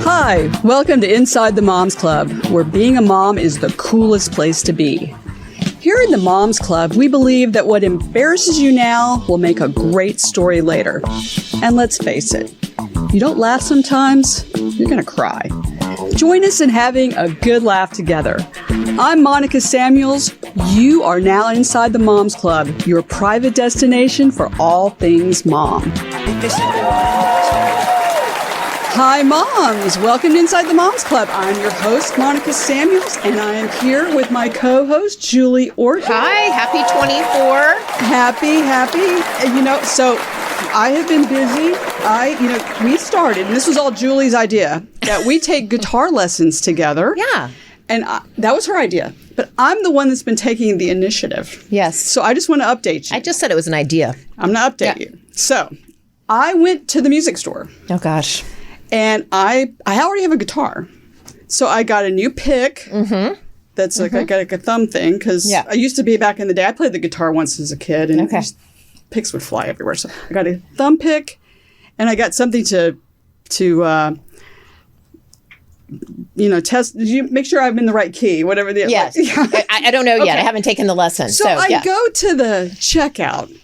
Hi, welcome to Inside the Moms Club, where being a mom is the coolest place to be. Here in the Moms Club, we believe that what embarrasses you now will make a great story later. And let's face it, if you don't laugh sometimes, you're going to cry. Join us in having a good laugh together. I'm Monica Samuels. You are now inside the Moms Club, your private destination for all things mom. Hi, moms. Welcome to Inside the Moms Club. I'm your host, Monica Samuels, and I am here with my co-host, Julie Orton. Hi, happy 24. Happy. So I have been busy. We started, and this was all Julie's idea, that we take guitar lessons together. Yeah. And that was her idea. But I'm the one that's been taking the initiative. Yes. So I just want to update you. I just said it was an idea. I'm going to update you. So I went to the music store. Oh, gosh. And I already have a guitar. So I got a new pick. Mm-hmm. That's like a thumb thing. Because I used to be back in the day, I played the guitar once as a kid. And picks would fly everywhere. So I got a thumb pick. And I got something to test. Did you make sure I'm in the right key? Whatever the yes. I don't know yet. I haven't taken the lesson. So I go to the checkout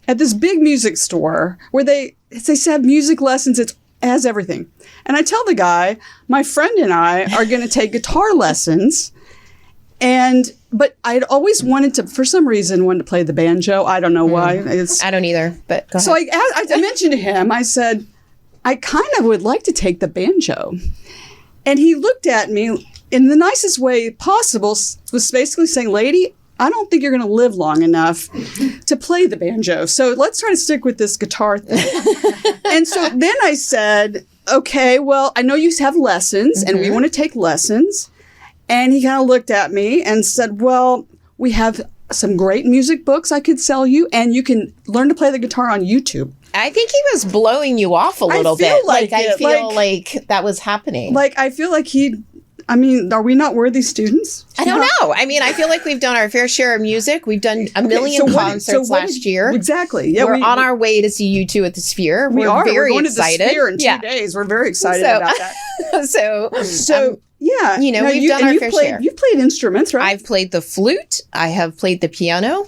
at this big music store where they have music lessons. It has everything. And I tell the guy, my friend and I are going to take guitar lessons. But I'd always wanted to, for some reason, wanted to play the banjo. I don't know why. I don't either. But go ahead. So I mentioned to him, I said, I kind of would like to take the banjo. And he looked at me in the nicest way possible, was basically saying, lady, I don't think you're going to live long enough to play the banjo. So let's try to stick with this guitar thing. And so then I said, okay, well, I know you have lessons and we want to take lessons. And he kind of looked at me and said, well, we have some great music books I could sell you and you can learn to play the guitar on YouTube. I think he was blowing you off a little bit. I feel like that was happening. Like, I feel like are we not worthy students? I don't know. I mean, I feel like we've done our fair share of music. We've done a million concerts last year. Exactly. Yeah, we're on our way to see you two at the Sphere. We're very going excited. To the Sphere in 2 days. We're very excited about that. So yeah, we've done our fair share. You've played instruments, right? I've played the flute. I have played the piano.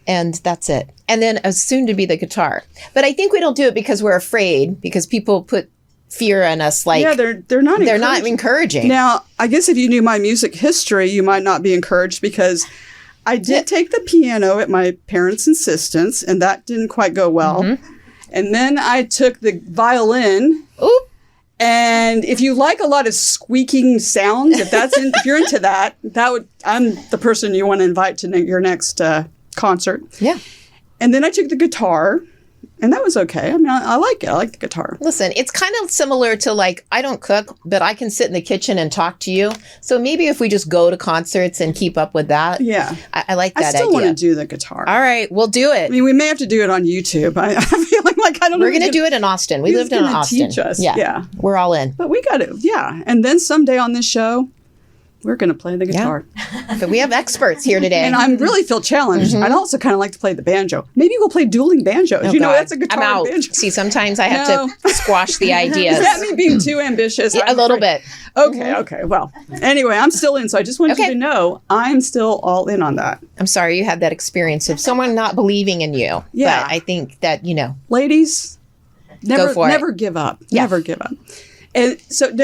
And that's it. And then soon to be the guitar. But I think we don't do it because we're afraid, because people put fear in us. Like, yeah, they're not encouraging. Now, I guess if you knew my music history, you might not be encouraged, because I did take the piano at my parents' insistence, and that didn't quite go well. Mm-hmm. And then I took the violin. Oop. And if you like a lot of squeaking sounds, if you're into that, I'm the person you want to invite to your next concert. Yeah. And then I took the guitar, and that was okay. I mean, I like it. I like the guitar. Listen, it's kind of similar to, like, I don't cook, but I can sit in the kitchen and talk to you. So maybe if we just go to concerts and keep up with that. Yeah. I like that idea. I still want to do the guitar. All right, we'll do it. I mean, we may have to do it on YouTube. I'm feeling like I don't know. We're going to do it in Austin. We lived in Austin. Teach us. Yeah. We're all in. But we got to, yeah. And then someday on this show, we're going to play the guitar. Yeah. But we have experts here today. And I really feel challenged. I'd also kind of like to play the banjo. Maybe we'll play dueling banjos. Oh, that's a guitar I'm out. banjo. See, sometimes I have to squash the ideas. Is that me being too ambitious? Yeah, a little bit. Okay. Well, anyway, I'm still in. So I just want you to know I'm still all in on that. I'm sorry you had that experience of someone not believing in you. Yeah. But I think that, Ladies, never give up. Yeah. Never give up. And so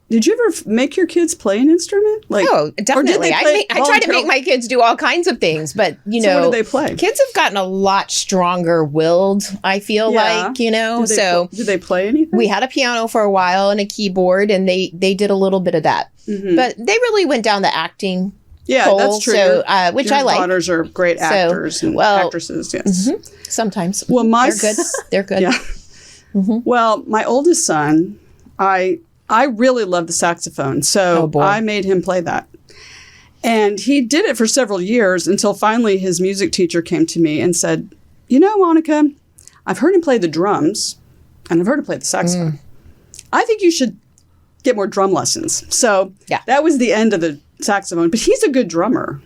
did you ever make your kids play an instrument? Oh, definitely. I try to make my kids do all kinds of things, but So what do they play? Kids have gotten a lot stronger willed, I feel like, Do they play anything? We had a piano for a while and a keyboard, and they did a little bit of that. Mm-hmm. But they really went down the acting pole, that's true. So, which your I like. Daughters are great actors and actresses, yes. Mm-hmm. Sometimes. Well, they're good. They're good. Yeah. Mm-hmm. Well, my oldest son, I really love the saxophone, so I made him play that. And he did it for several years until finally his music teacher came to me and said, Monica, I've heard him play the drums, and I've heard him play the saxophone. I think you should get more drum lessons. So that was the end of the saxophone, but he's a good drummer.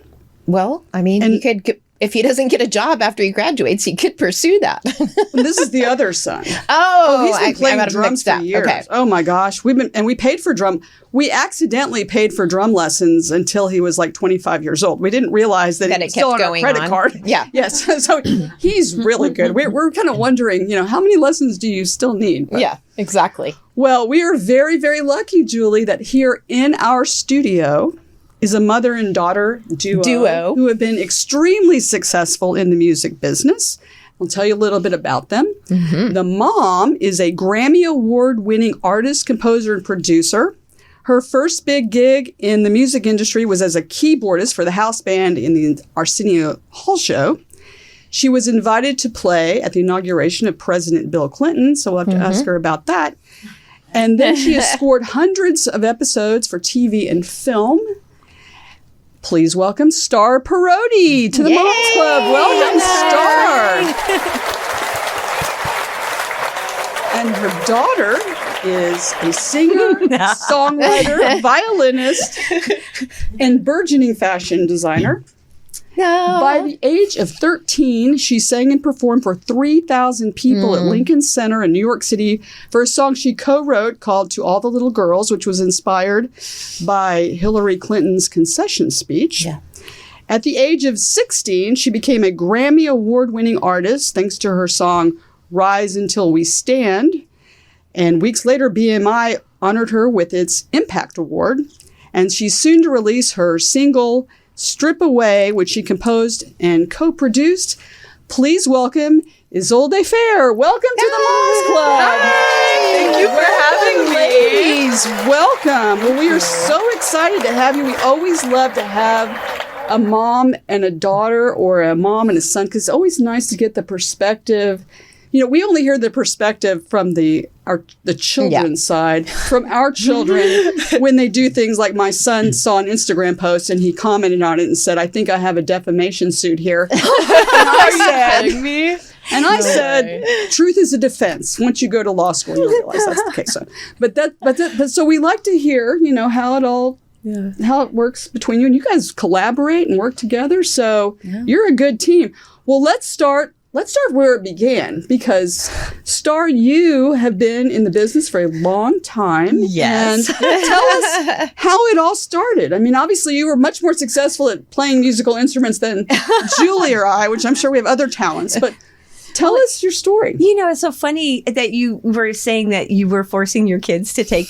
Well, I mean, you could if he doesn't get a job after he graduates, he could pursue that. And this is the other son. Oh, He's been playing got him drums mixed for up. years. Okay. Oh my gosh, we paid for drum. We accidentally paid for drum lessons until he was like 25 years old. We didn't realize that That it it was still kept on our going credit on. card. Yeah. Yes. So he's really good. We're kind of wondering, how many lessons do you still need? But, Yeah, exactly. Well, we are very, very lucky, Julie, that here in our studio is a mother and daughter duo who have been extremely successful in the music business. I'll tell you a little bit about them. Mm-hmm. The mom is a Grammy Award-winning artist, composer, and producer. Her first big gig in the music industry was as a keyboardist for the house band in the Arsenio Hall show. She was invited to play at the inauguration of President Bill Clinton, so we'll have to ask her about that. And then she has scored hundreds of episodes for TV and film. Please welcome Starr Parodi to the Moms Club. Welcome, Starr. And her daughter is a singer, songwriter, violinist, and burgeoning fashion designer. No. By the age of 13, she sang and performed for 3,000 people at Lincoln Center in New York City for a song she co-wrote called To All the Little Girls, which was inspired by Hillary Clinton's concession speech. Yeah. At the age of 16, she became a Grammy Award-winning artist thanks to her song Rise Until We Stand. And weeks later, BMI honored her with its Impact Award. And she's soon to release her single Strip Away, which she composed and co-produced. Please welcome Isolde Fair. Welcome to the Moms Club. Hi. Thank you for having me. Ladies, welcome. Well, we are so excited to have you. We always love to have a mom and a daughter or a mom and a son because it's always nice to get the perspective. We only hear the perspective from the children's side, from our children when they do things like my son saw an Instagram post and he commented on it and said, I think I have a defamation suit here. And I said, truth is a defense. Once you go to law school, you'll realize that's the case. But so we like to hear, how it all, how it works between you. And you guys collaborate and work together. So you're a good team. Well, let's start where it began because, Starr, you have been in the business for a long time. Yes. And tell us how it all started. I mean, obviously, you were much more successful at playing musical instruments than Julie or I, which I'm sure we have other talents. But tell us your story. It's so funny that you were saying that you were forcing your kids to take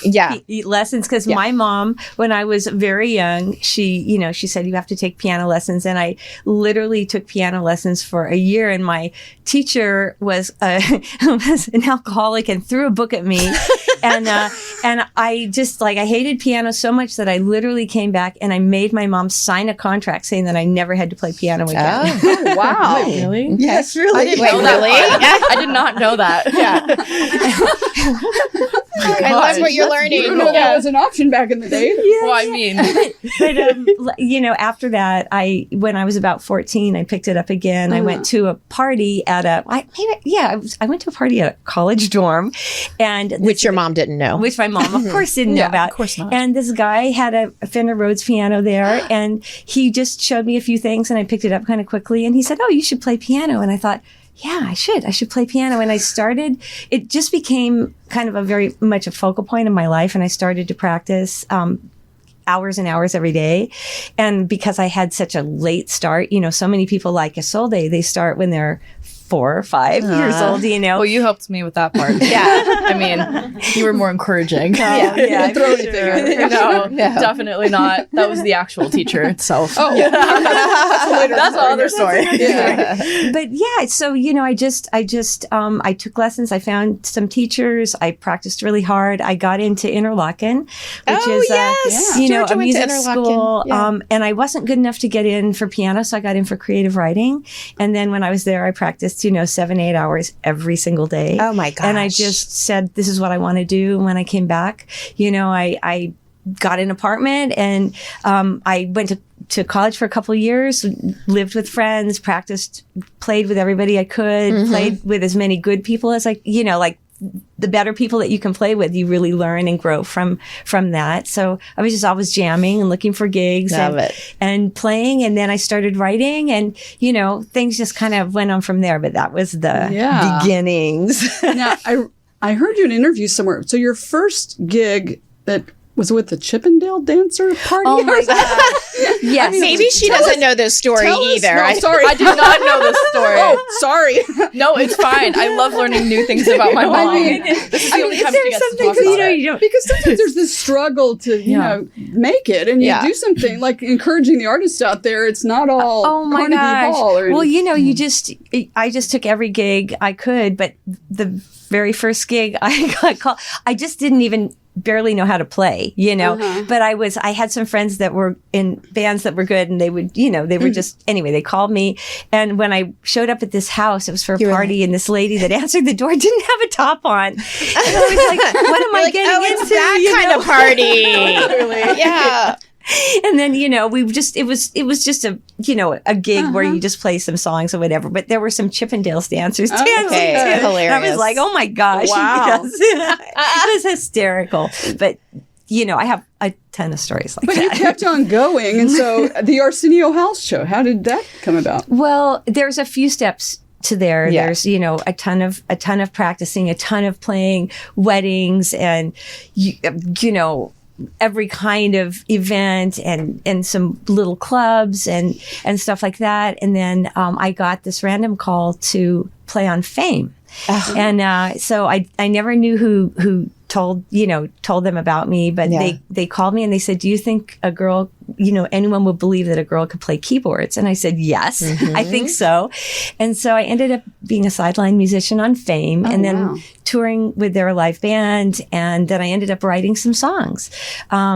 lessons because my mom, when I was very young, she said you have to take piano lessons, and I literally took piano lessons for a year. And my teacher was an alcoholic and threw a book at me, and I just I hated piano so much that I literally came back and I made my mom sign a contract saying that I never had to play piano again. Oh, wow. Wait, really? Yes, really. I didn't know that. I did not know that. Yeah. I love what you're learning. You didn't know that was an option back in the day. Well, I mean. But, after that, when I was about 14, I picked it up again. I went to a party at I went to a party at a college dorm. Which your mom didn't know. Which my mom, of course, didn't know about. Of course not. And this guy had a Fender Rhodes piano there, and he just showed me a few things, and I picked it up kind of quickly. And he said, "Oh, you should play piano." And I thought, yeah, I should play piano. And I started, it just became kind of a very much a focal point in my life. And I started to practice hours and hours every day. And because I had such a late start, so many people like Isolde, they start when they're 4 or 5 years old, Well, you helped me with that part. Yeah. I mean, you were more encouraging. Yeah, throw anything at her. No, definitely not. That was the actual teacher itself. Oh, yeah. That's another story. Yeah. But so I took lessons. I found some teachers. I practiced really hard. I got into Interlochen, which is Georgia a went music to Interlochen. school. Yeah. And I wasn't good enough to get in for piano, so I got in for creative writing. And then when I was there, I practiced 7-8 hours every single day. Oh my gosh. And I just said, this is what I want to do. And when I came back, I got an apartment and I went to college for a couple of years, lived with friends, practiced, played with everybody I could, played with as many good people as the better people that you can play with, you really learn and grow from that. So I was just always jamming and looking for gigs and playing. And then I started writing, and, things just kind of went on from there. But that was the beginnings. Now, I heard you in an interview somewhere. So your first gig that was with the Chippendale dancer party? Oh my God. Yes. Maybe she doesn't know this story either. No, sorry. I did not know this story. Oh, sorry. No, it's fine. I love learning new things about my mom. This is the only time she gets to talk about it. Because sometimes there's this struggle to, make it, and you do something like encouraging the artists out there. It's not all Carnegie Hall. Well, I just took every gig I could, but the very first gig I got called, I just didn't even barely know how to play, but I had some friends that were in bands that were good, and they would, they were just, anyway, they called me. And when I showed up at this house, it was for a party, and this lady that answered the door didn't have a top on. And I was like, what am I getting into? It's that kind of party. Yeah. And then, it was just a gig where you just play some songs or whatever. But there were some Chippendales dancers dancing too. Hilarious. And I was like, oh my gosh. Wow. It was hysterical. But, I have a ton of stories like But that. you kept on going. And so the Arsenio House show, how did that come about? Well, there's a few steps to there. Yeah. There's, a ton of practicing, a ton of playing weddings, and, every kind of event and some little clubs and stuff like that. And then I got this random call to play on Fame. And so I never knew who told them about me, but they called me and they said, do you think a girl, anyone would believe that a girl could play keyboards? And I said, yes, I think so. And so I ended up being a sideline musician on Fame, and then touring with their live band. And then I ended up writing some songs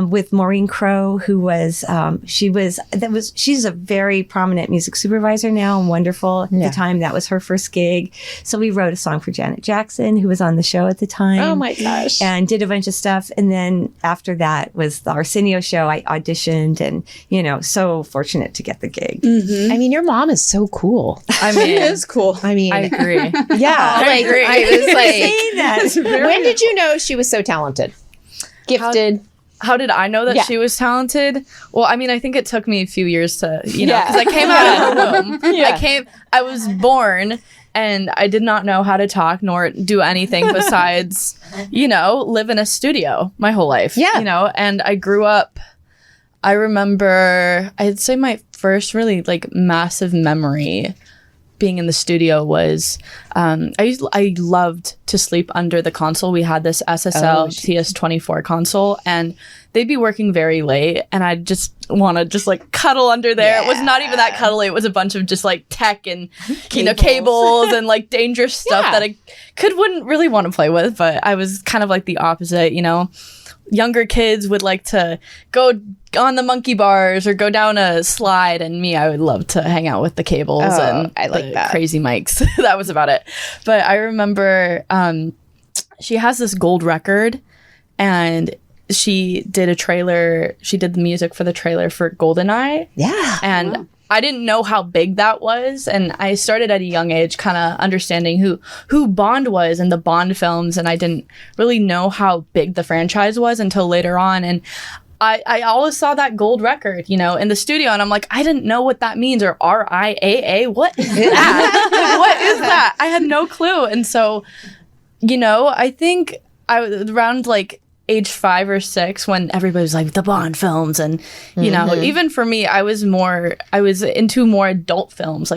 with Maureen Crow, who was, she's a very prominent music supervisor now and wonderful. At the time, that was her first gig. So we wrote a song for Janet Jackson, who was on the show at the time. Oh my gosh. And did a bunch of stuff. And then after that was the Arsenio show. I auditioned, and, so fortunate to get the gig. I mean, your mom is so cool. I mean, it is cool. I mean, I agree. Yeah. I agree. I was like, that. when did you know she was so talented? Gifted? How did I know that she was talented? Well, I mean, I think it took me a few years to, because I came out of her womb. I was born, and I did not know how to talk nor do anything besides, live in a studio my whole life. Yeah. And I grew up, I remember, I'd say my first really massive memory being in the studio was I loved to sleep under the console. We had this SSL TS24 console, and they'd be working very late, and I'd just want to cuddle under there. Yeah. It was not even that cuddly. It was a bunch of just tech and cables and dangerous stuff that I wouldn't really want to play with. But I was kind of the opposite, Younger kids would like to go on the monkey bars or go down a slide, and me, I would love to hang out with the cables and I like that. Crazy mics. That was about it. But I remember she has this gold record, and she did a trailer. She did the music for the trailer for GoldenEye. Yeah. And I didn't know how big that was, and I started at a young age kind of understanding who Bond was in the Bond films, and I didn't really know how big the franchise was until later on. And I always saw that gold record, in the studio, and I'm like, I didn't know what that means, or RIAA, what is that? What is that? I had no clue. And so, I think I was around age 5 or 6 when everybody was the Bond films, and even for me, I was into more adult films.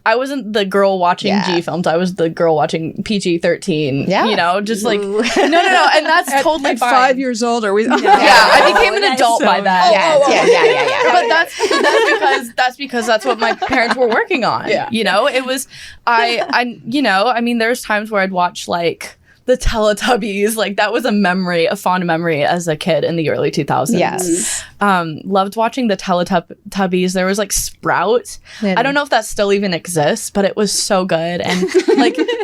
I wasn't the girl watching G films. I was the girl watching PG-13. Yeah. No, and that's totally at fine. 5 years old, are we? I became an adult by then. Yeah. But that's because that's what my parents were working on. Yeah. It was I mean, there's times where I'd watch the Teletubbies, that was a fond memory as a kid in the early 2000s. Yes. Loved watching the Teletubbies. There was Sprout. I don't know if that still even exists, but it was so good. And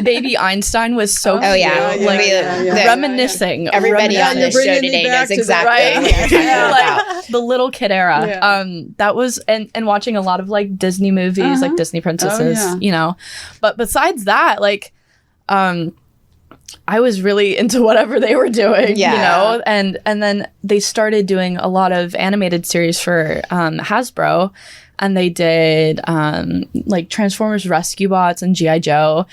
Baby Einstein was so cute. Reminiscing. Everybody on this show today knows exactly what you're talking about. The little kid era. Yeah. That was, and watching a lot of Disney movies, Disney princesses, But besides that, I was really into whatever they were doing, Yeah. you know? And then they started doing a lot of animated series for Hasbro. And they did like Transformers Rescue Bots and G.I. Joe.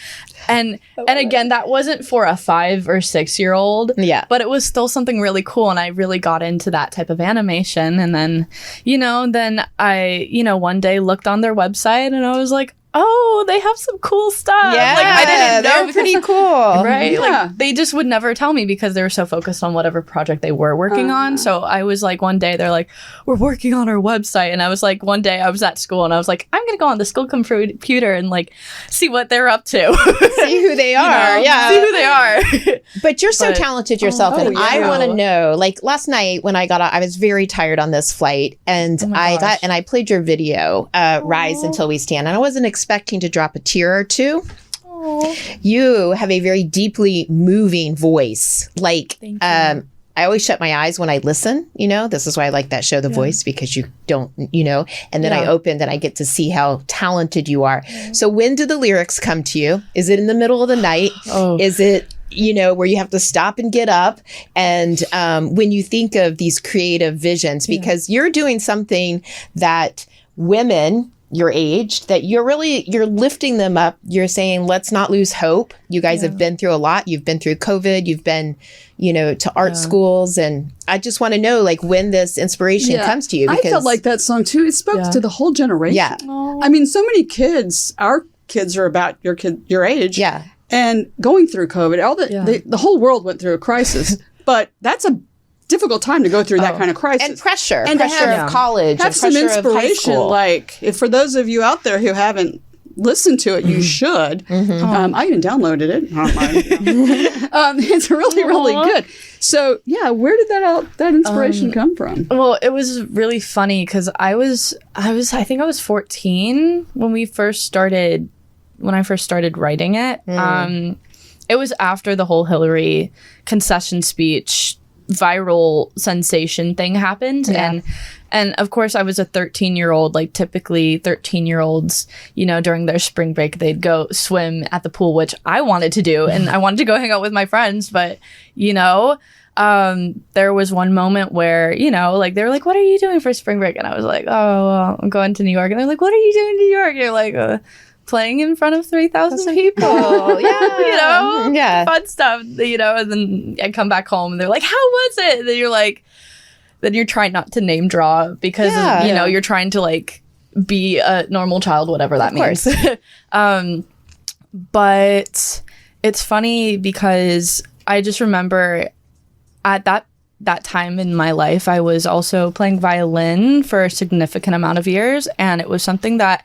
And again, that wasn't for a 5 or 6 year old. Yeah. But it was still something really cool. And I really got into that type of animation. And then, then I, one day looked on their website and I was like, oh, they have some cool stuff. Yeah, like, I didn't know. they're pretty cool. Right? Yeah. Like, they just would never tell me because they were so focused on whatever project they were working on. So I was like, one day they're like, we're working on our website. And I was like, one day I was at school and I was like, I'm going to go on the school computer and like see what they're up to. See who they are. Yeah. See who they are. But you're so talented yourself. And I want to know, like last night when I got out, I was very tired on this flight and I played your video, Rise Until We Stand. And I wasn't expecting to drop a tear or two. Aww. You have a very deeply moving voice. Like, I always shut my eyes when I listen, this is why I like that show, The Voice, because you don't, and then I opened and I get to see how talented you are. So when do the lyrics come to you? Is it in the middle of the night? Is it, where you have to stop and get up? And when you think of these creative visions, because you're doing something that women your age, that you're lifting them up. You're saying, let's not lose hope. You guys have been through a lot. You've been through COVID. You've been, to art schools. And I just want to know, like, when this inspiration comes to you. Because I felt like that song too. It spoke to the whole generation. Yeah. I mean, so many kids, our kids are about your age. Yeah. And going through COVID, the whole world went through a crisis. But that's a difficult time to go through that kind of crisis. And pressure to of college. Have and some pressure of high inspiration. school. Like, if for those of you out there who haven't listened to it, you should. I even downloaded it. It's really, really good. So, where did that inspiration come from? Well, it was really funny because I think I was 14 when I first started writing it. It was after the whole Hillary concession speech viral sensation thing happened. And of course I was a 13-year-old, like typically 13-year-olds, during their spring break, they'd go swim at the pool, which I wanted to do. And I wanted to go hang out with my friends. But, there was one moment where, like they were like, what are you doing for spring break? And I was like, oh, well, I'm going to New York. And they're like, what are you doing in New York? And you're like, playing in front of 3,000 people. Fun stuff, and then I come back home and they're like, how was it? And then you're like, then you're trying not to name draw because, you're trying to like be a normal child, whatever that means. But it's funny because I just remember at that time in my life, I was also playing violin for a significant amount of years. And it was something that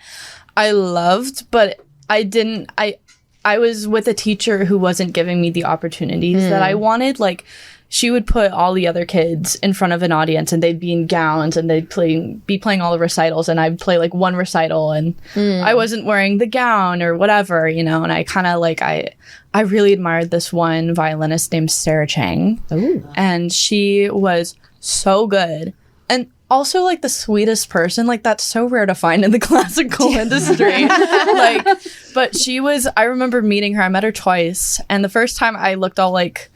I loved, but I was with a teacher who wasn't giving me the opportunities that I wanted. Like, she would put all the other kids in front of an audience and they'd be in gowns and they'd be playing all the recitals, and I'd play like one recital and I wasn't wearing the gown or whatever, and I kind of like, I really admired this one violinist named Sarah Chang. Ooh. And she was so good. And also, like, the sweetest person. Like, that's so rare to find in the classical industry. Like, but I remember meeting her. I met her twice. And the first time I looked all like,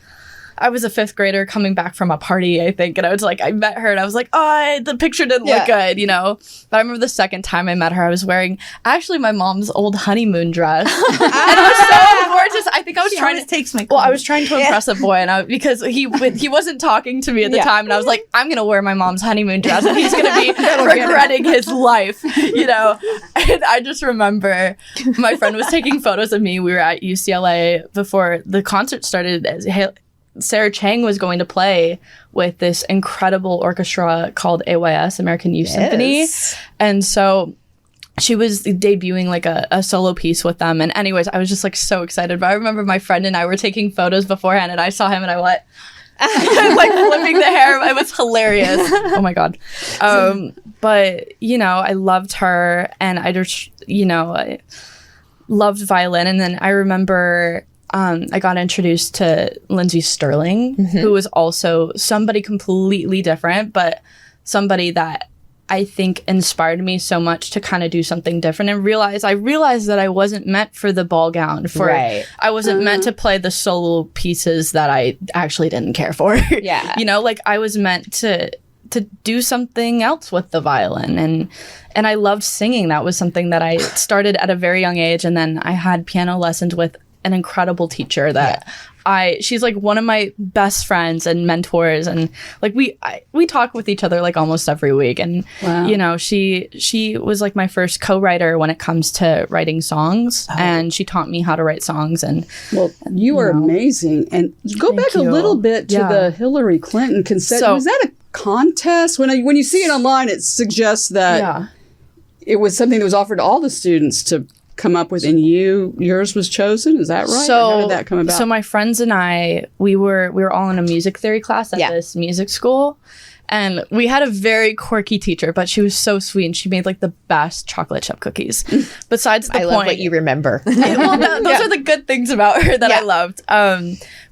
I was a 5th grader coming back from a party, I think. And I was like, I met her and I was like, the picture didn't look good, But I remember the second time I met her, I was wearing actually my mom's old honeymoon dress. And it was so gorgeous. I think I was trying to takes my I was trying to impress a boy, and because he wasn't talking to me at the time, and I was like, I'm gonna wear my mom's honeymoon dress, and he's gonna be regretting his life, And I just remember my friend was taking photos of me. We were at UCLA before the concert started. Sarah Chang was going to play with this incredible orchestra called AYS, American Youth Symphony, and so she was debuting like a solo piece with them. And anyways, I was just like so excited. But I remember my friend and I were taking photos beforehand, and I saw him and I went like flipping the hair. It was hilarious. Oh my God. But I loved her, and I just I loved violin. And then I remember I got introduced to Lindsay Sterling, who was also somebody completely different, but somebody that I think inspired me so much to kind of do something different and I realized that I wasn't meant for the ball gown. I wasn't meant to play the solo pieces that I actually didn't care for. Yeah. You know, like I was meant to do something else with the violin, and I loved singing. That was something that I started at a very young age, and then I had piano lessons with an incredible teacher that she's like one of my best friends and mentors, and like we talk with each other like almost every week, and you know, she was like my first co-writer when it comes to writing songs, and she taught me how to write songs. And you are amazing. And go back a little bit to the Hillary Clinton consent. Was that a contest? When you see it online, it suggests that it was something that was offered to all the students to come up with, and yours was chosen. Is that right? So how did that come about? So my friends and I, we were all in a music theory class at this music school, and we had a very quirky teacher, but she was so sweet, and she made like the best chocolate chip cookies. Besides the I love what you remember. Those are the good things about her that I loved.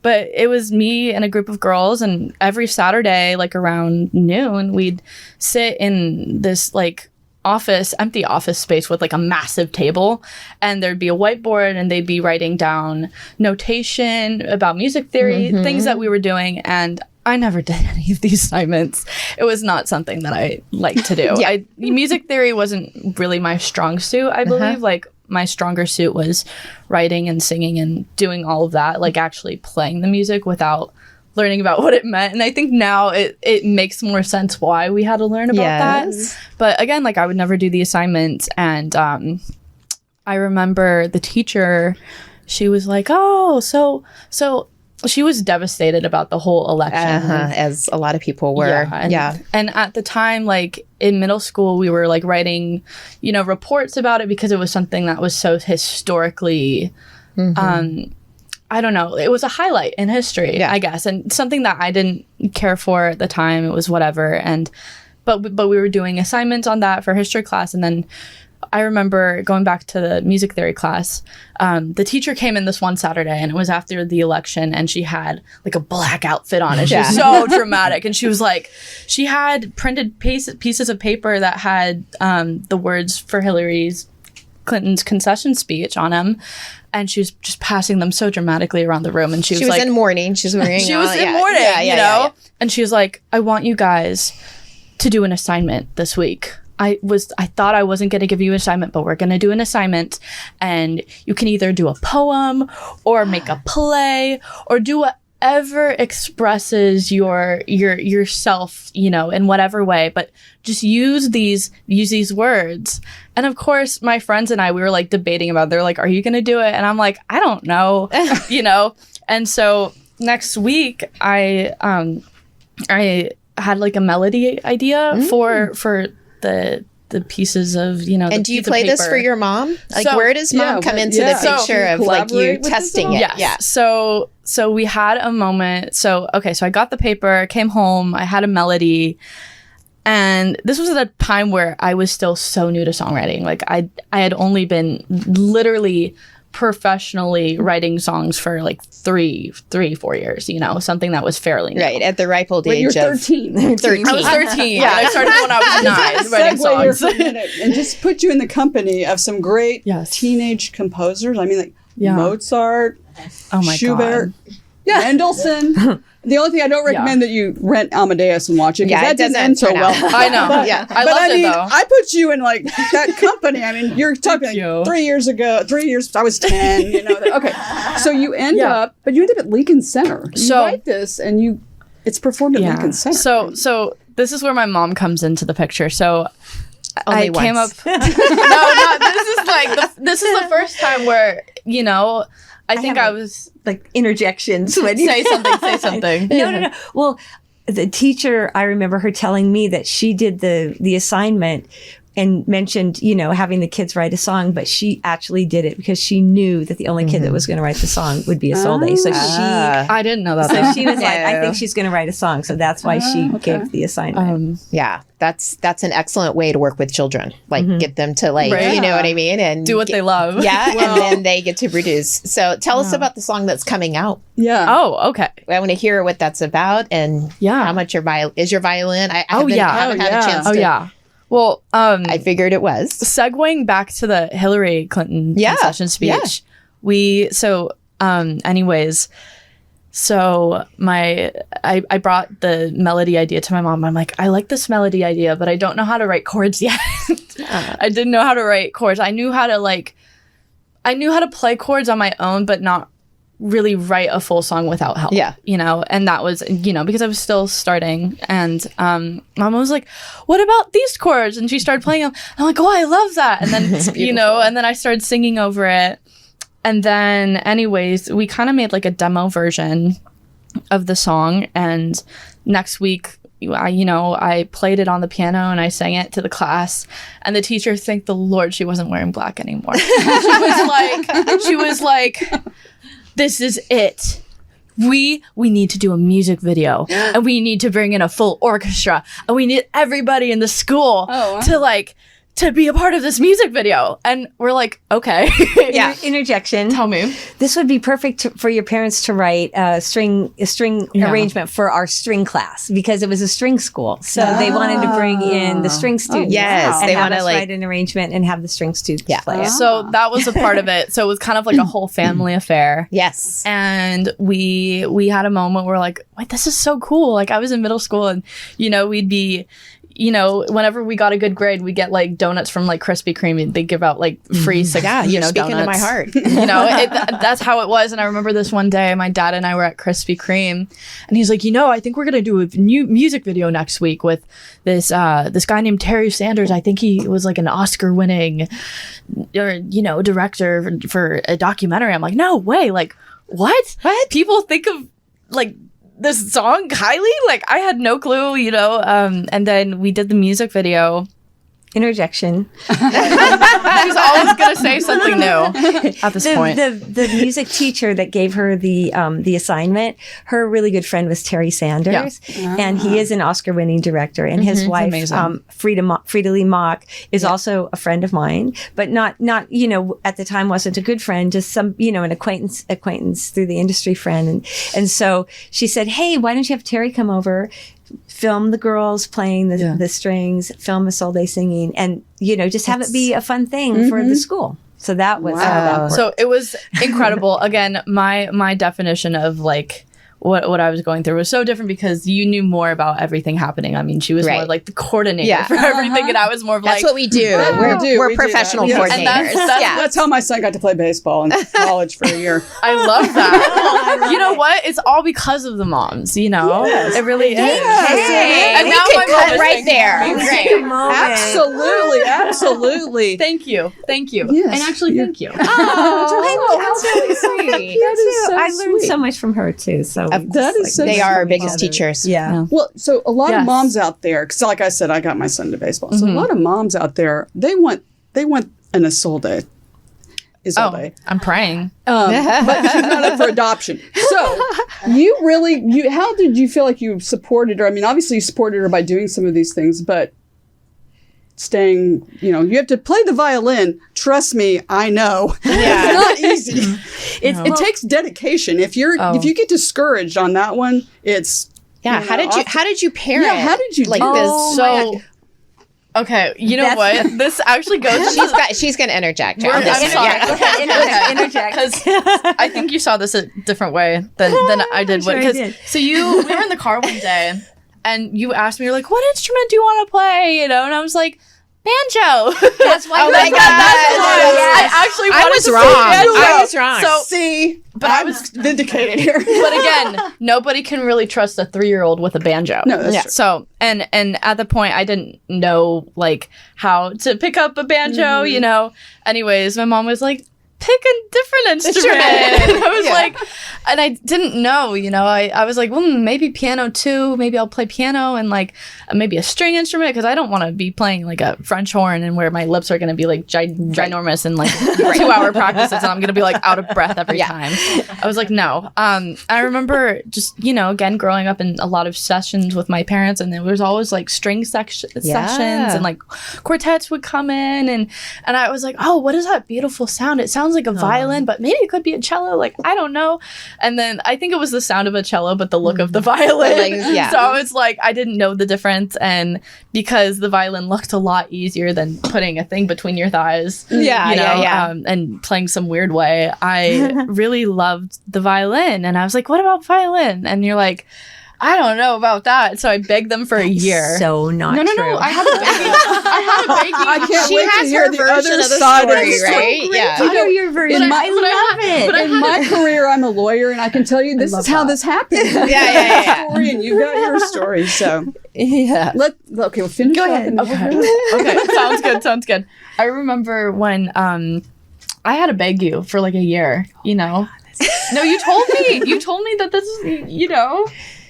But it was me and a group of girls, and every Saturday, like around noon, we'd sit in this like empty office space with like a massive table, and there'd be a whiteboard, and they'd be writing down notation about music theory, things that we were doing. And I never did any of these assignments. It was not something that I liked to do. Music theory wasn't really my strong suit, I believe. Like my stronger suit was writing and singing and doing all of that, like actually playing the music without learning about what it meant. And I think now it makes more sense why we had to learn about that. But again, like I would never do the assignments. And I remember the teacher, she was like, so she was devastated about the whole election. As a lot of people were. And at the time, like in middle school, we were like writing, you know, reports about it because it was something that was so historically I don't know. It was a highlight in history, I guess, and something that I didn't care for at the time. It was whatever, but we were doing assignments on that for history class, and then I remember going back to the music theory class. The teacher came in this one Saturday, and it was after the election, and she had like a black outfit on, and she was so dramatic, and she was like, she had printed pieces of paper that had the words for Hillary Clinton's concession speech on them. And she was just passing them so dramatically around the room. And she was like, in mourning. She was wearing. She was in mourning, you know? And she was like, I want you guys to do an assignment this week. I thought I wasn't going to give you an assignment, but we're going to do an assignment. And you can either do a poem or make a play or do whatever expresses yourself, you know, in whatever way. But just use these words. And of course, my friends and I, we were like debating about it. They're like, are you going to do it? And I'm like, I don't know, you know? And so next week I had like a melody idea for the pieces of, you know, and do you play this for your mom? Like, where does mom come into the picture of like you testing it? Yes. So we had a moment. So I got the paper, came home, I had a melody. And this was at a time where I was still so new to songwriting. Like I had only been literally professionally writing songs for like 4 years, you know, something that was fairly new. Right, at the ripe old age you're of 13. 13. I was 13. I started when I was 9 writing songs. For a minute and just put you in the company of some great teenage composers. I mean, like Mozart, Schubert, Mendelssohn. The only thing I don't recommend that you rent Amadeus and watch it, because that didn't end so well. I know. I loved it though. I put you in like that company. I mean, you're talking like 3 years ago. 3 years, I was 10. You know. Okay, so you end up at Lincoln Center. You write this, and it's performed at Lincoln Center. So this is where my mom comes into the picture. So Only I came up. once. This is the first time where, you know, I think I was like interjections when you say something. No. Well, the teacher, I remember her telling me that she did the assignment and mentioned, you know, having the kids write a song, but she actually did it because she knew that the only kid that was going to write the song would be Isolde. So I didn't know that. So she was like, I think she's going to write a song. So that's why she gave the assignment. That's an excellent way to work with children. Like get them to like, you know what I mean? And do what they love. Yeah. And then they get to produce. So tell us about the song that's coming out. Yeah. Oh, okay. I want to hear what that's about and how much your violin. I haven't had a chance to. Well, I figured it was. Segueing back to the Hillary Clinton concession speech, So I brought the melody idea to my mom. I'm like, I like this melody idea, but I don't know how to write chords yet. I didn't know how to write chords. I knew how to play chords on my own, but not really write a full song without help. Yeah. And that was, because I was still starting. And Mama was like, what about these chords? And she started playing them. I'm like, oh, I love that. And then, and then I started singing over it. And then anyways, we kind of made like a demo version of the song. And next week, I played it on the piano and I sang it to the class. And the teacher, thank the Lord, she wasn't wearing black anymore. She was like, this is it. We need to do a music video and we need to bring in a full orchestra and we need everybody in the school to be a part of this music video. And we're like, okay. Yeah. Interjection. Tell me. This would be perfect for your parents to write a string arrangement for our string class because it was a string school. So they wanted to bring in the string students. Yes. And they want to write an arrangement and have the string students play it. So that was a part of it. So it was kind of like a whole family affair. Yes. And we had a moment where like, wait, this is so cool. Like I was in middle school and, we'd be, whenever we got a good grade, we get like donuts from like Krispy Kreme. And they give out like free, speaking donuts. to my heart. That's how it was. And I remember this one day, my dad and I were at Krispy Kreme, and he's like, I think we're gonna do a new music video next week with this guy named Terry Sanders. I think he was like an Oscar-winning, director for a documentary. I'm like, no way. Like, what? People think of like this song highly? Like I had no clue, and then we did the music video. Interjection. She's always gonna say something new at this point. The music teacher that gave her the assignment, her really good friend was Terry Sanders, and he is an Oscar-winning director. And his wife, Frida Lee Mock, is also a friend of mine, but not at the time wasn't a good friend, just some an acquaintance through the industry friend, and so she said, hey, why don't you have Terry come over? Film the girls playing the strings, film Isolde singing, and just have it be a fun thing for the school. So that was how that worked. So it was incredible. Again, my definition of like what I was going through was so different because you knew more about everything happening. I mean, she was more like the coordinator for everything, and I was more of that's what we do. We're professional coordinators. And that's how my son got to play baseball in college for a year. I love that. You know what? It's all because of the moms. Yes. It really is. And now my mom is right there. Absolutely. Thank you. Yes. And actually, thank you. That's really sweet. I learned so much from her too. So that is so they are our biggest teachers. Yeah. Well, so a lot of moms out there, because like I said, I got my son to baseball. So a lot of moms out there, they want an Isolde. Oh, I'm praying. But she's not up for adoption. So how did you feel like you supported her? I mean, obviously you supported her by doing some of these things, but staying, you have to play the violin. Trust me, I know. It's not easy. It takes dedication. If you get discouraged on that one, it's how did you parent? Yeah, how did you like do this? So okay, what? This actually goes. She's going to interject. I'm sorry. Interject. Because I think you saw this a different way than I did. Sure I did. So we were in the car one day, and you asked me, you're like, "What instrument do you want to play?" And I was like, banjo. That's why. Oh my God! I was wrong. So see, but I was vindicated here. But again, nobody can really trust a 3-year-old with a banjo. No, that's true. So and at the point, I didn't know like how to pick up a banjo. Anyways, my mom was like, pick a different instrument. And I was like, and I didn't know, I was like, well, maybe piano too. Maybe I'll play piano and like maybe a string instrument because I don't want to be playing like a French horn and where my lips are going to be like ginormous and like 2-hour practices and I'm going to be like out of breath every time. I was like, no. I remember just, again, growing up in a lot of sessions with my parents and there was always like string sessions and like quartets would come in and I was like, oh, what is that beautiful sound? It sounds like a violin, but maybe it could be a cello. Like, I don't know. And then I think it was the sound of a cello, but the look of the violin. So it's like I didn't know the difference. And because the violin looked a lot easier than putting a thing between your thighs, and playing some weird way, I really loved the violin. And I was like, what about violin? And you're like, I don't know about that. So I begged them for a year. So not true. No. I have a begging. I can't wait to hear the other side of the story. Yeah. To hear your version. I love it. In my career, I'm a lawyer, and I can tell you this is how this happened. Yeah. Story, and you got your story. So we'll finish. Go ahead. Okay. Sounds good. I remember when I had to beg you for like a year. No, you told me. You told me that this is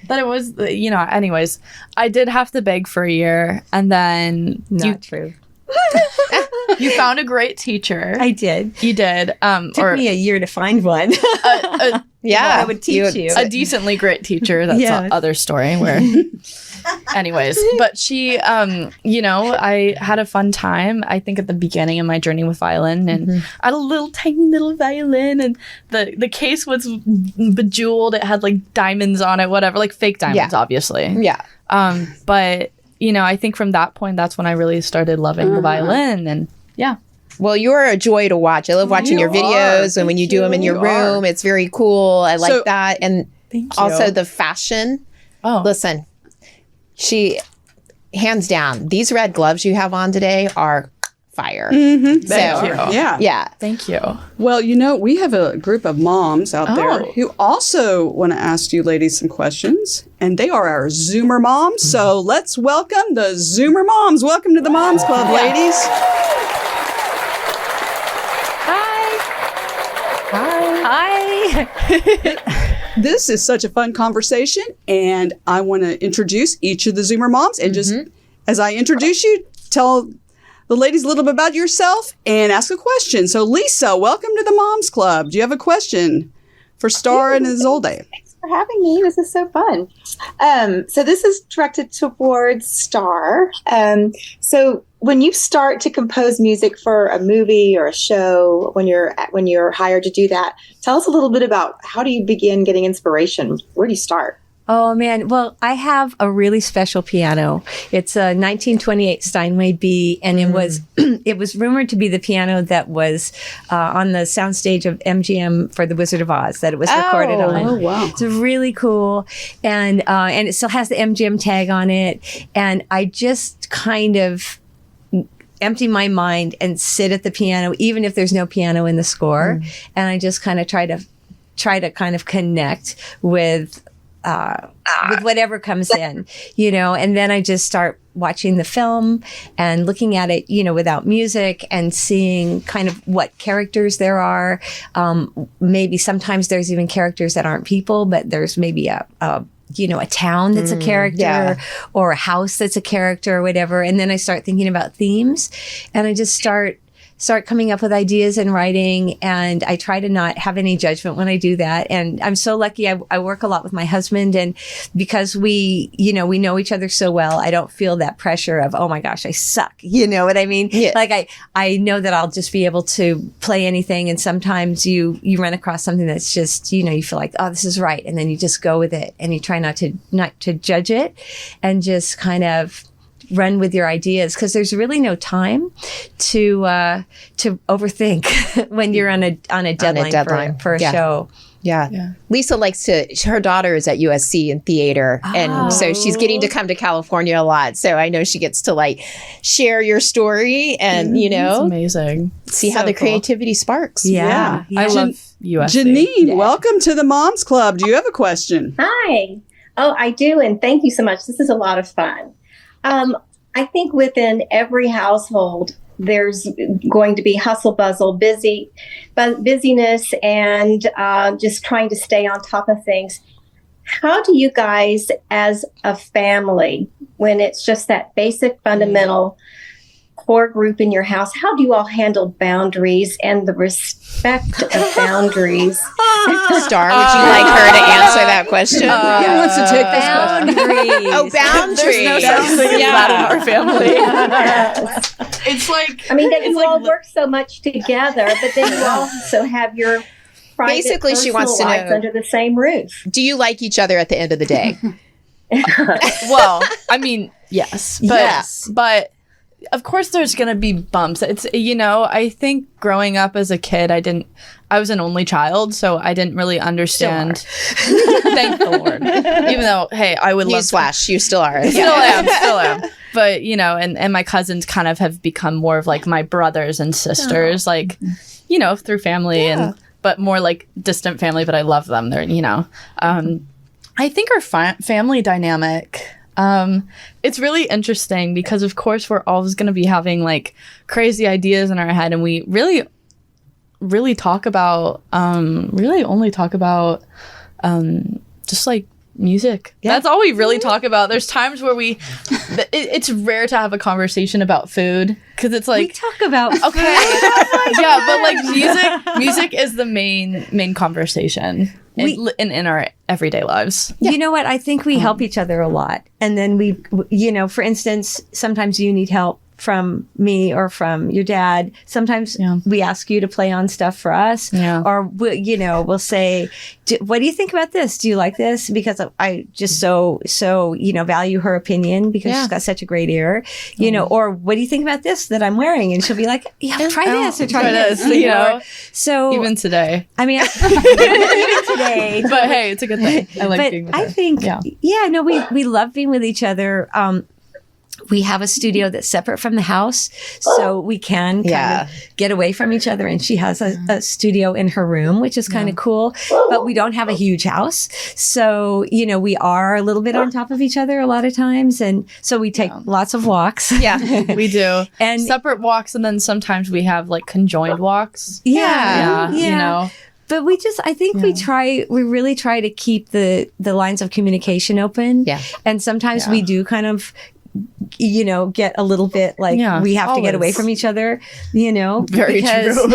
that it was, anyways, I did have to beg for a year, and then not true. You found a great teacher. I did. You did. Took me a year to find one. I would teach you. A decently great teacher. That's another story where... Anyways, but she, I had a fun time, I think, at the beginning of my journey with violin, and I had a little tiny little violin, and the case was bejeweled. It had like diamonds on it, whatever, like fake diamonds, obviously. Yeah. But, I think from that point, that's when I really started loving the violin, and Well, you're a joy to watch. I love watching your videos, and when you do them in your room, it's very cool. I like that. And also the fashion. Oh. Listen. She, hands down, these red gloves you have on today are fire. Thank you. Yeah. Thank you. Well, we have a group of moms out there who also want to ask you ladies some questions, and they are our Zoomer moms. So let's welcome the Zoomer moms. Welcome to the Moms Club, ladies. Hi. This is such a fun conversation, and I want to introduce each of the Zoomer moms. And just as I introduce you, tell the ladies a little bit about yourself and ask a question. So, Lisa, welcome to the Moms Club. Do you have a question for Starr and Isolde? Thanks for having me. This is so fun. So this is directed towards Starr. So when you start to compose music for a movie or a show, when you're hired to do that, tell us a little bit about how do you begin getting inspiration? Where do you start? Oh, man. Well, I have a really special piano. It's a 1928 Steinway B, and it was rumored to be the piano that was on the soundstage of MGM for The Wizard of Oz that it was recorded on. Oh, wow. It's really cool. And it still has the MGM tag on it. And I just kind of empty my mind and sit at the piano, even if there's no piano in the score. And I just kind of try to kind of connect with whatever comes in, and then I just start watching the film and looking at it, without music and seeing kind of what characters there are. Maybe sometimes there's even characters that aren't people, but there's maybe a town that's a character or a house that's a character or whatever. And then I start thinking about themes, and I just start coming up with ideas and writing, and I try to not have any judgment when I do that. And I'm so lucky. I work a lot with my husband, and because we know each other so well, I don't feel that pressure of, oh my gosh, I suck. You know what I mean? Yeah. Like I know that I'll just be able to play anything, and sometimes you run across something that's just, you feel like, oh, this is right. And then you just go with it, and you try not to judge it, and just kind of run with your ideas, because there's really no time to overthink when you're on a deadline for a show. Yeah. Lisa likes her daughter is at USC in theater. And so she's getting to come to California a lot. So I know she gets to share your story and, It's amazing. See how the creativity sparks. Yeah. I love USC. Janine, welcome to the Moms Club. Do you have a question? Hi. Oh, I do. And thank you so much. This is a lot of fun. I think within every household, there's going to be hustle, bustle, busyness, and just trying to stay on top of things. How do you guys, as a family, when it's just that basic, fundamental core group in your house, how do you all handle boundaries and the respect of boundaries? Starr, would you like her to answer that question? Who wants to take this question? Oh, boundaries. There's no such thing as that in our family. It's like... I mean, that you all work so much together, but then you also have your Basically, she wants to know, under the same roof. Do you like each other at the end of the day? Well, I mean, yes, but of course there's going to be bumps. It's, I think growing up as a kid, I was an only child, so I didn't really understand. Thank the Lord. Even though, hey, I would love Newsflash, you still are. Still am. But, and my cousins kind of have become more of like my brothers and sisters, through family but more like distant family, but I love them. They're, I think our family dynamic, it's really interesting because of course we're always going to be having like crazy ideas in our head, and we really talk about, only talk about just like music. Yeah. That's all we really talk about. There's times where it's rare to have a conversation about food because it's like we talk about okay, but like music is the main conversation in our everyday lives. You know what? I think we help each other a lot, and then we, for instance, sometimes you need help from me or from your dad. Sometimes we ask you to play on stuff for us, or we'll say, what do you think about this? Do you like this? Because I just so value her opinion because she's got such a great ear, or what do you think about this that I'm wearing? And she'll be like, try this or try this, So even today, I mean, even today, but hey, it's a good thing. I like being with her. I think, we love being with each other. We have a studio that's separate from the house, so we can kind of get away from each other. And she has a studio in her room, which is kind of cool. But we don't have a huge house. So, we are a little bit on top of each other a lot of times. And so we take lots of walks. Yeah, we do. And separate walks. And then sometimes we have like conjoined walks. Yeah. But I think we really try to keep the lines of communication open. Yeah. And sometimes we do kind of, get a little bit like we have to get away from each other, Very true.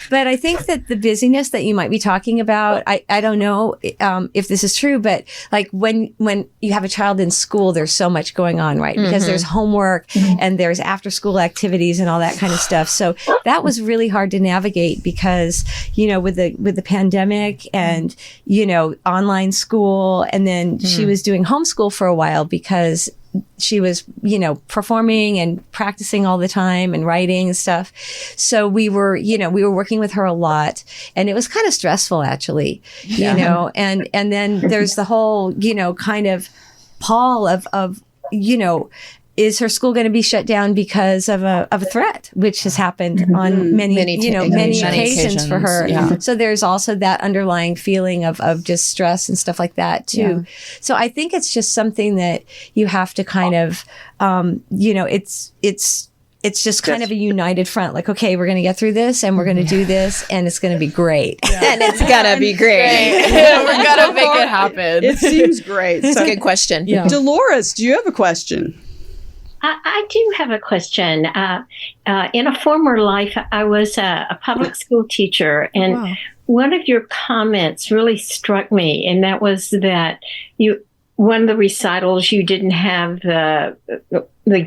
But I think that the busyness that you might be talking about, I don't know if this is true, but like when you have a child in school, there's so much going on, right? Because there's homework and there's after school activities and all that kind of stuff. So that was really hard to navigate because, with the pandemic and, online school, and then she was doing homeschool for a while because she was, performing and practicing all the time and writing and stuff. So we were working with her a lot, and it was kind of stressful actually, and then there's the whole, kind of pall of, is her school going to be shut down because of a threat, which has happened on many occasions for her. Yeah. So there's also that underlying feeling of just stress and stuff like that too. Yeah. So I think it's just something that you have to kind of, it's just kind of a united front. Like, okay, we're going to get through this and we're going to do this and it's going to be great. Yeah. And it's going to be great. We're going to make it happen. It seems great. It's a good question. Yeah. Dolores, do you have a question? I do have a question. In a former life, I was a public school teacher, and one of your comments really struck me, and that was that one of the recitals, you didn't have the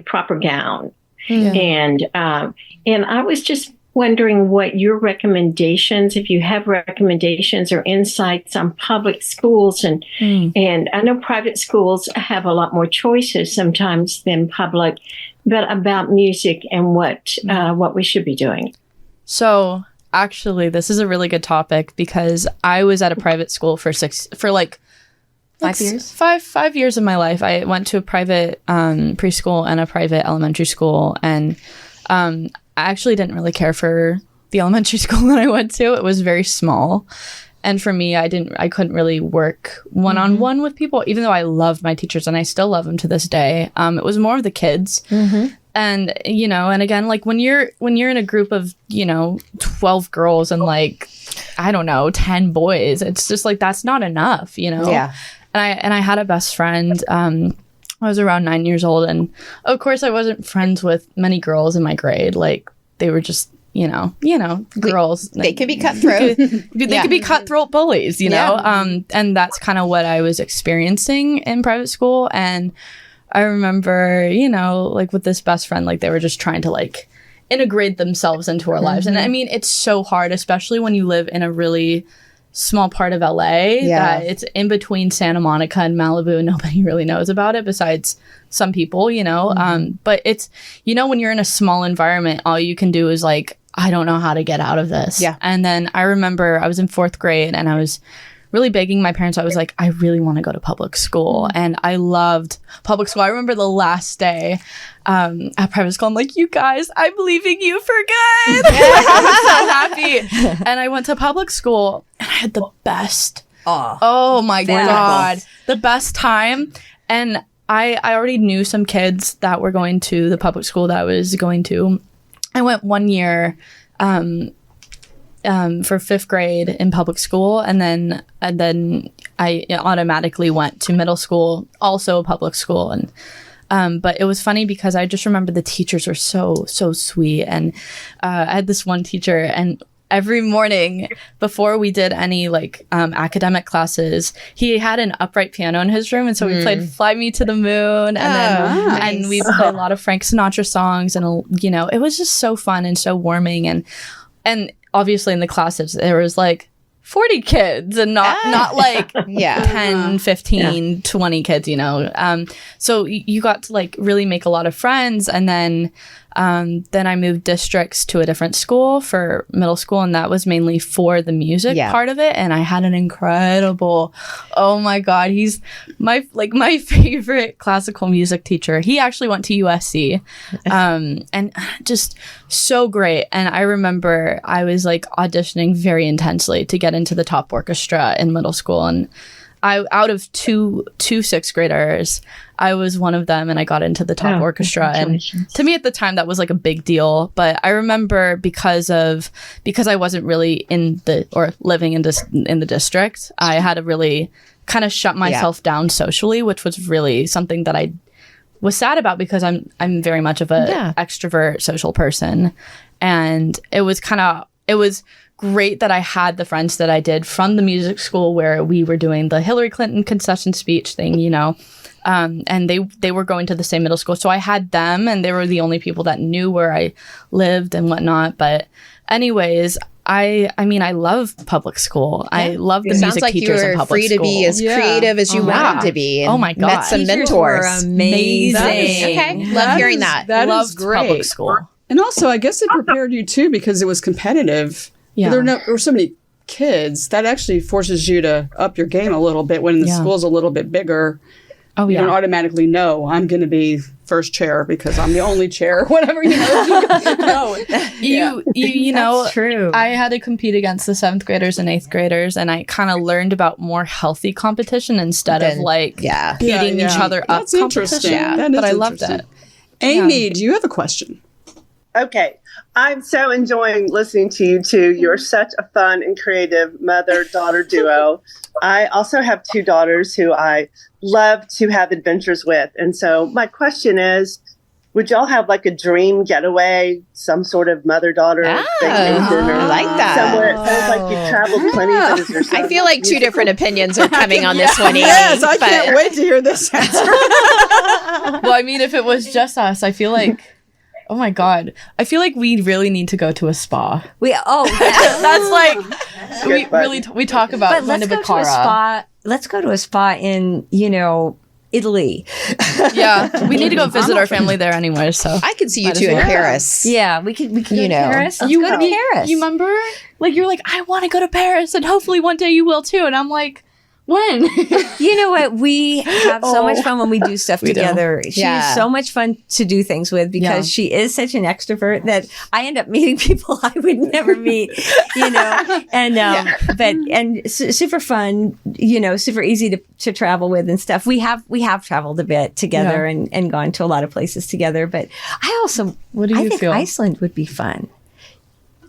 proper gown. Yeah. And I was just wondering what your recommendations, if you have recommendations or insights on public schools, and I know private schools have a lot more choices sometimes than public, but about music and what we should be doing. So actually, this is a really good topic because I was at a private school for 5 years. 5 years of my life. I went to a private preschool and a private elementary school, and I actually didn't really care for the elementary school that I went to. It was very small. And for me, I couldn't really work one-on-one with people, even though I loved my teachers and I still love them to this day. It was more of the kids. And, and again, like when you're in a group of, 12 girls and 10 boys, it's just like, that's not enough, Yeah. And I had a best friend, I was around 9 years old, and of course I wasn't friends with many girls in my grade. Like they were just, girls. They could be cutthroat. They could be cutthroat bullies, and that's kind of what I was experiencing in private school. And I remember, with this best friend, they were just trying to integrate themselves into our lives. And I mean, it's so hard, especially when you live in a really small part of LA that it's in between Santa Monica and Malibu, and nobody really knows about it besides some people, you know. But it's, you know, when you're in a small environment, all you can do is like, I don't know how to get out of this. Yeah. And then I remember I was in 4th grade and I was really begging my parents. I was like, I really want to go to public school. And I loved public school. I remember the last day at private school, I'm like, you guys, I'm leaving you for good. I was so happy. And I went to public school and I had the best, oh my God, the best time. And I already knew some kids that were going to the public school that I was going to. I went 1 year for 5th grade in public school, and then I automatically went to middle school, also a public school. And but it was funny because I just remember the teachers were so sweet, and I had this one teacher, and every morning before we did any like academic classes, he had an upright piano in his room, and so we played "Fly Me to the Moon," and we played a lot of Frank Sinatra songs, and you know, it was just so fun and so warming, and obviously in the classes there was like 40 kids and not like 10, 15, 20 kids, you know. So you got to like really make a lot of friends, and then I moved districts to a different school for middle school, and that was mainly for the music part of it. And I had an incredible, oh my God, he's my favorite classical music teacher. He actually went to USC, and just so great. And I remember I was like auditioning very intensely to get into the top orchestra in middle school, and out of two 6th graders, I was one of them, and I got into the top orchestra. And to me at the time, that was like a big deal. But I remember because I wasn't really living in the district, I had to really kind of shut myself down socially, which was really something that I was sad about, because I'm very much of a extrovert social person. And it was great that I had the friends that I did from the music school, where we were doing the Hillary Clinton concession speech thing, you know, and they were going to the same middle school. So I had them, and they were the only people that knew where I lived and whatnot. But anyways, I mean, I love public school. I love the music teachers in public school. Sounds like you were free to be as creative as you wanted to be. And my God. Met some mentors. Were amazing. Okay. Love hearing that. That Loved is great. Public school. And also, I guess it prepared you too, because it was competitive. Yeah. There were so many kids. That actually forces you to up your game a little bit when the school's a little bit bigger. Oh, yeah. You don't automatically know I'm going to be first chair because I'm the only chair, whatever, you know. You know, true. I had to compete against the 7th graders and 8th graders, and I kind of learned about more healthy competition instead of like beating each other up. That's interesting. But I loved it. Amy, do you have a question? Okay. I'm so enjoying listening to you two. You're such a fun and creative mother-daughter duo. I also have 2 daughters who I love to have adventures with. And so my question is, would y'all have like a dream getaway, some sort of mother-daughter vacation? Or I like that. Somewhere, it sounds like you've traveled plenty. But is there I feel like 2 different opinions are coming on this one, Amy. Yes, I can't wait to hear this answer. Well, I mean, if it was just us, I feel like... Oh my God. I feel like we really need to go to a spa. That's like, we talk about going to Baccara. Let's go to a spa in, you know, Italy. Yeah. We need to go visit our family there anyway, so. I could see you two in Paris. Yeah, we could go to Paris. Let's go to Paris. You remember? Like, you're like, I want to go to Paris, and hopefully one day you will too. And I'm like, when? You know what? We have so much fun when we do stuff together. She's so much fun to do things with because she is such an extrovert that I end up meeting people I would never meet, you know, and super fun, you know, super easy to travel with and stuff. We have traveled a bit together and gone to a lot of places together, but I also, I think Iceland would be fun.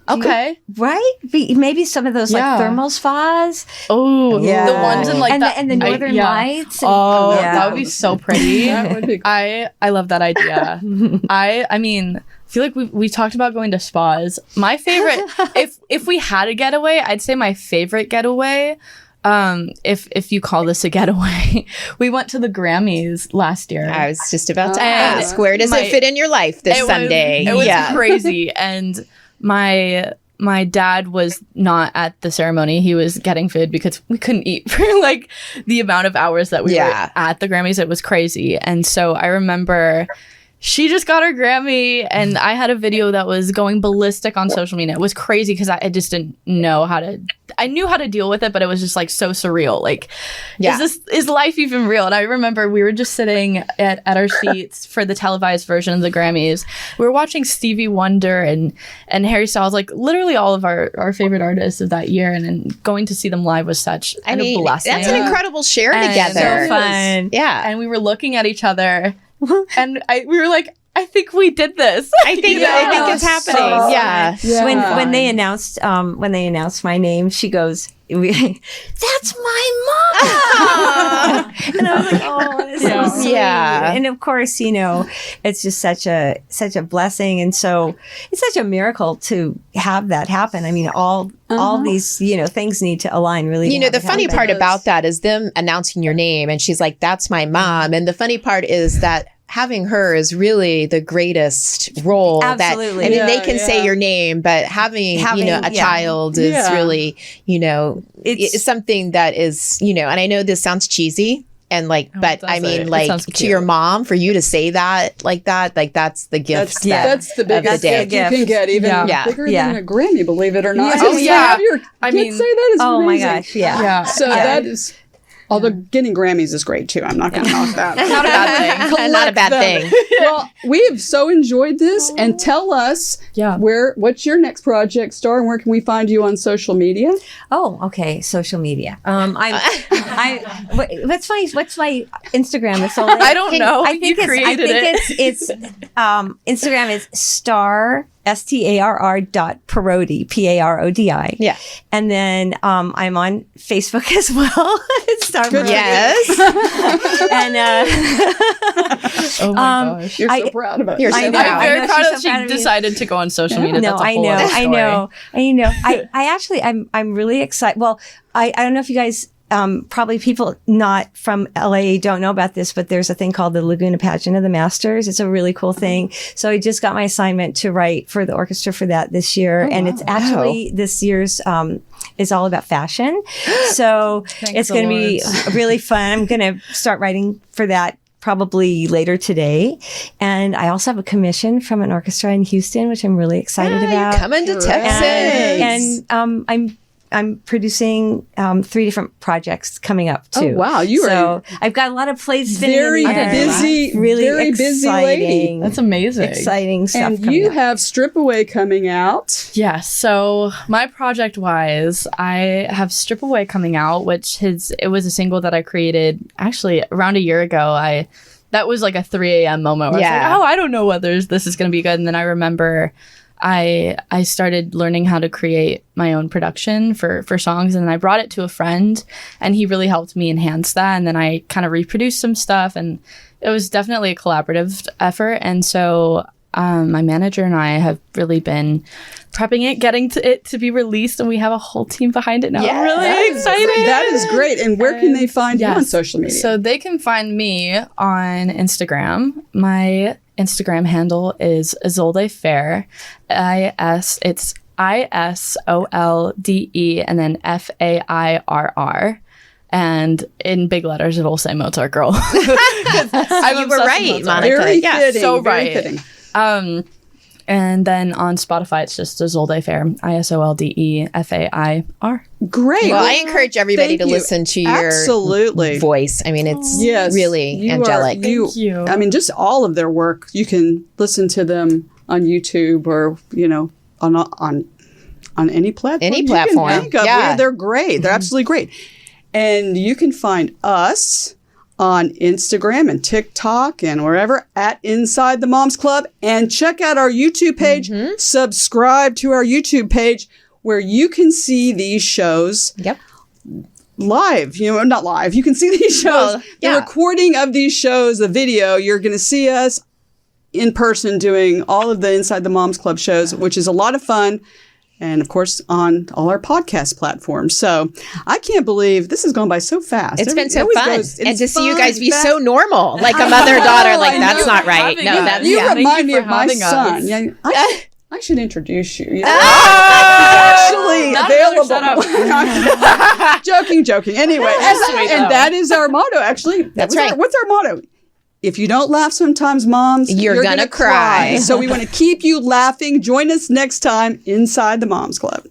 Okay. Right? Maybe some of those like thermal spas. Oh, the ones in like and the northern lights. That would be so pretty. That would be cool. I love that idea. I mean, I feel like we talked about going to spas. My favorite, if we had a getaway, I'd say my favorite getaway, if you call this a getaway, we went to the Grammys last year. I was just about to ask, where does it fit in your life this Sunday? It was crazy. And my my dad was not at the ceremony. He was getting food because we couldn't eat for like the amount of hours that we were at the Grammys. It was crazy. And so I remember she just got her Grammy, and I had a video that was going ballistic on social media. It was crazy because I just didn't know I knew how to deal with it, but it was just like so surreal. Like, is life even real? And I remember we were just sitting at our seats for the televised version of the Grammys. We were watching Stevie Wonder and Harry Styles, like literally all of our favorite artists of that year. And then going to see them live was such a blessing. That's an incredible share together. So fun. Yeah. And we were looking at each other. And we were like, I think we did this. I think it's happening. So when they announced my name, she goes, "That's my mom." And I was like, "Oh, it's so sweet." And of course, it's just such a blessing, and so it's such a miracle to have that happen. I mean, all these things need to align really. The funny part about that is them announcing your name, and she's like, "That's my mom," and the funny part is that having her is really the greatest role. Absolutely. They can say your name, but having a child is really, it's something that is, and I know this sounds cheesy and but I mean, to your mom, for you to say that, like that's the gift. That's the biggest gift you can get, even bigger than a Grammy, believe it or not. Oh, yeah. Have your kids say that is amazing. My gosh. Yeah. So that is... Although getting Grammys is great too. I'm not going to knock that. Not a bad thing. Not a bad thing. Well, we have so enjoyed this. And tell us what's your next project, Starr, and where can we find you on social media? Oh, okay. Social media. What's my Instagram? I don't know. I think it's Instagram is Starr Starr.Parodi, Parodi. Yeah. And then I'm on Facebook as well. It's Starr Parodi. Yes. And oh my gosh. You're so proud of it. You're so proud. I'm very proud that she decided to go on social media. No, That's a whole other story. I actually I'm really excited. Well, I don't know if you guys probably people not from LA don't know about this, but there's a thing called the Laguna Pageant of the Masters. It's a really cool thing. So I just got my assignment to write for the orchestra for that this year. And it's actually this year's is all about fashion. So it's going to be really fun. I'm going to start writing for that probably later today. And I also have a commission from an orchestra in Houston, which I'm really excited about. You're coming to Texas. And I'm producing 3 different projects coming up too. Oh wow, I've got a lot of plates spinning. Very busy, really very busy lady. That's amazing. Exciting stuff. And you have Strip Away coming out. Yeah. So my project wise, I have Strip Away coming out, which it was a single that I created actually around a year ago. That was like a 3 a.m. moment where I was like, oh, I don't know whether this is going to be good. And then I remember I started learning how to create my own production for songs, and I brought it to a friend, and he really helped me enhance that. And then I kind of reproduced some stuff, and it was definitely a collaborative effort. And so my manager and I have really been prepping it, getting it to be released, and we have a whole team behind it now. I'm really excited. That is great. And where can they find you on social media? So they can find me on Instagram. My Instagram handle is Isolde Fair. It's ISOLDE and then FAIRR. And in big letters, it'll say Mozart Girl. You were right, Monica. Very fitting. So very right. fitting. And then on Spotify, it's just Isolde Fair, ISOLDE FAIR. Great. Well, I encourage everybody to listen to your voice. I mean, it's really angelic. Thank you. I mean, just all of their work. You can listen to them on YouTube or, on any platform. Any platform. You can think of. Yeah. They're great. They're absolutely great. And you can find us on Instagram and TikTok and wherever at Inside the Moms Club, and check out our YouTube page. Subscribe to our YouTube page where you can see these shows live. Not live. You can see these shows. The recording of these shows, the video. You're going to see us in person doing all of the Inside the Moms Club shows, which is a lot of fun. And of course, on all our podcast platforms. So I can't believe this has gone by so fast. It's been so fun. And to see you guys be so normal, like a mother-daughter, like that's not right. No, that's you remind me of my son. I should introduce you. Yeah. Oh! Actually available. Joking. Anyway, and that is our motto, actually. That's right. What's our motto? If you don't laugh sometimes, moms, you're gonna cry. So we want to keep you laughing. Join us next time inside the Moms Club.